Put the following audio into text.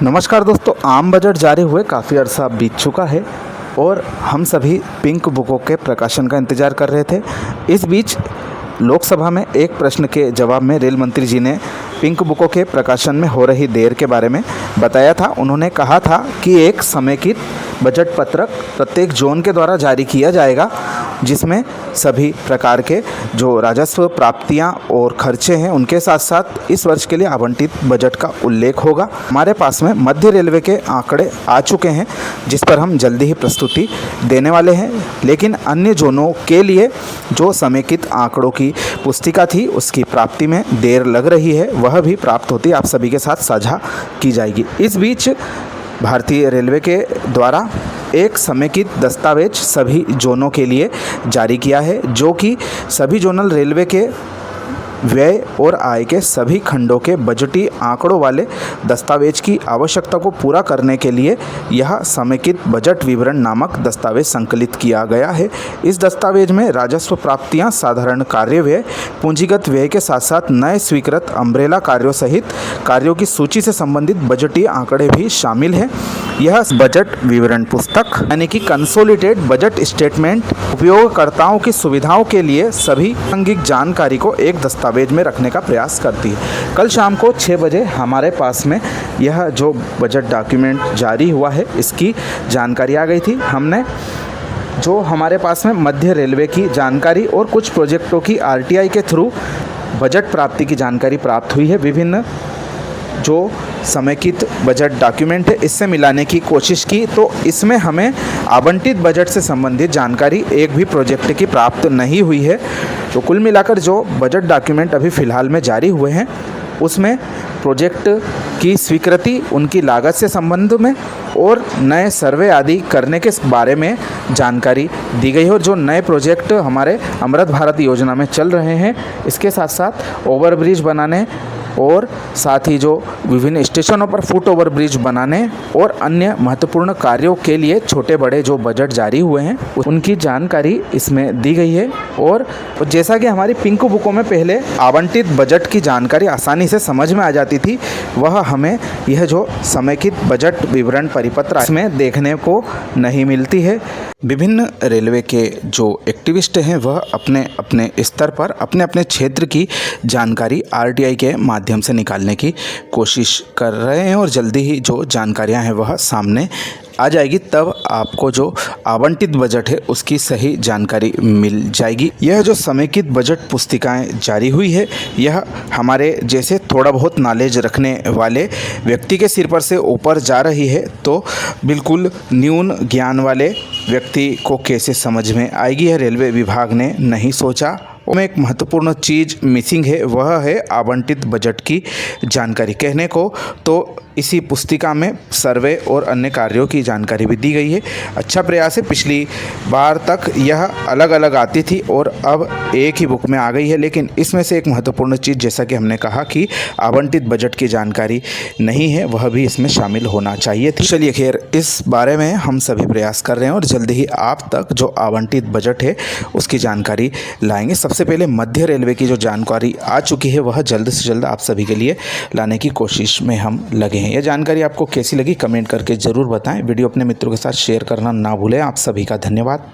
नमस्कार दोस्तों, आम बजट जारी हुए काफ़ी अरसा बीत चुका है और हम सभी पिंक बुकों के प्रकाशन का इंतज़ार कर रहे थे। इस बीच लोकसभा में एक प्रश्न के जवाब में रेल मंत्री जी ने पिंक बुकों के प्रकाशन में हो रही देर के बारे में बताया था। उन्होंने कहा था कि एक समेकित बजट पत्रक प्रत्येक जोन के द्वारा जारी किया जाएगा, जिसमें सभी प्रकार के जो राजस्व प्राप्तियां और खर्चे हैं उनके साथ साथ इस वर्ष के लिए आवंटित बजट का उल्लेख होगा। हमारे पास में मध्य रेलवे के आंकड़े आ चुके हैं, जिस पर हम जल्दी ही प्रस्तुति देने वाले हैं। लेकिन अन्य जोनों के लिए जो समेकित आंकड़ों की पुस्तिका थी उसकी प्राप्ति में देर लग रही है, वह भी प्राप्त होती आप सभी के साथ साझा की जाएगी। इस बीच भारतीय रेलवे के द्वारा एक समेकित दस्तावेज सभी जोनों के लिए जारी किया है, जो कि सभी जोनल रेलवे के व्यय और आय के सभी खंडों के बजटीय आंकड़ों वाले दस्तावेज की आवश्यकता को पूरा करने के लिए यह समेकित बजट विवरण नामक दस्तावेज संकलित किया गया है। इस दस्तावेज में राजस्व प्राप्तियां, साधारण कार्य व्यय, पूंजीगत व्यय के साथ साथ नए स्वीकृत अम्ब्रेला कार्यों सहित कार्यों की सूची से संबंधित बजटीय आंकड़े भी शामिल हैं। यह बजट विवरण पुस्तक यानी कि कंसोलिडेटेड बजट स्टेटमेंट उपयोगकर्ताओं की सुविधाओं के लिए सभी प्रासंगिक जानकारी को एक दस्तावेज में रखने का प्रयास करती है। कल शाम को 6 बजे हमारे पास में यह जो बजट डॉक्यूमेंट जारी हुआ है इसकी जानकारी आ गई थी। हमने जो हमारे पास में मध्य रेलवे की जानकारी और कुछ प्रोजेक्टों की आरटीआई के थ्रू बजट प्राप्ति की जानकारी प्राप्त हुई है। विभिन्न जो समेकित बजट डॉक्यूमेंट है इससे मिलाने की कोशिश की, तो इसमें हमें आवंटित बजट से संबंधित जानकारी एक भी प्रोजेक्ट की प्राप्त नहीं हुई है। तो कुल मिलाकर जो बजट डॉक्यूमेंट अभी फ़िलहाल में जारी हुए हैं उसमें प्रोजेक्ट की स्वीकृति, उनकी लागत से संबंध में और नए सर्वे आदि करने के बारे में जानकारी दी गई है। और जो नए प्रोजेक्ट हमारे अमृत भारत योजना में चल रहे हैं, इसके साथ साथ ओवरब्रिज बनाने और साथ ही जो विभिन्न स्टेशनों पर फुट ओवर ब्रिज बनाने और अन्य महत्वपूर्ण कार्यों के लिए छोटे बड़े जो बजट जारी हुए हैं उनकी जानकारी इसमें दी गई है। और जैसा कि हमारी पिंक बुकों में पहले आवंटित बजट की जानकारी आसानी से समझ में आ जाती थी, वह हमें यह जो समेकित बजट विवरण परिपत्र इसमें देखने को नहीं मिलती है। विभिन्न रेलवे के जो एक्टिविस्ट हैं वह अपने अपने स्तर पर अपने अपने क्षेत्र की जानकारी आरटीआई के माध्यम से निकालने की कोशिश कर रहे हैं और जल्दी ही जो जानकारियां हैं वह सामने आ जाएगी, तब आपको जो आवंटित बजट है उसकी सही जानकारी मिल जाएगी। यह जो समेकित बजट पुस्तिकाएं जारी हुई है यह हमारे जैसे थोड़ा बहुत नॉलेज रखने वाले व्यक्ति के सिर पर से ऊपर जा रही है, तो बिल्कुल न्यून ज्ञान वाले व्यक्ति को कैसे समझ में आएगी, यह रेलवे विभाग ने नहीं सोचा। में एक महत्वपूर्ण चीज़ मिसिंग है, वह है आवंटित बजट की जानकारी। कहने को तो इसी पुस्तिका में सर्वे और अन्य कार्यों की जानकारी भी दी गई है। अच्छा प्रयास है, पिछली बार तक यह अलग अलग आती थी और अब एक ही बुक में आ गई है। लेकिन इसमें से एक महत्वपूर्ण चीज़, जैसा कि हमने कहा कि आवंटित बजट की जानकारी नहीं है, वह भी इसमें शामिल होना चाहिए थी। चलिए खैर, इस बारे में हम सभी प्रयास कर रहे हैं और जल्द ही आप तक जो आवंटित बजट है उसकी जानकारी लाएंगे। सबसे पहले मध्य रेलवे की जो जानकारी आ चुकी है वह जल्द से जल्द आप सभी के लिए लाने की कोशिश में हम लगे हैं। यह जानकारी आपको कैसी लगी कमेंट करके ज़रूर बताएं। वीडियो अपने मित्रों के साथ शेयर करना ना भूलें। आप सभी का धन्यवाद।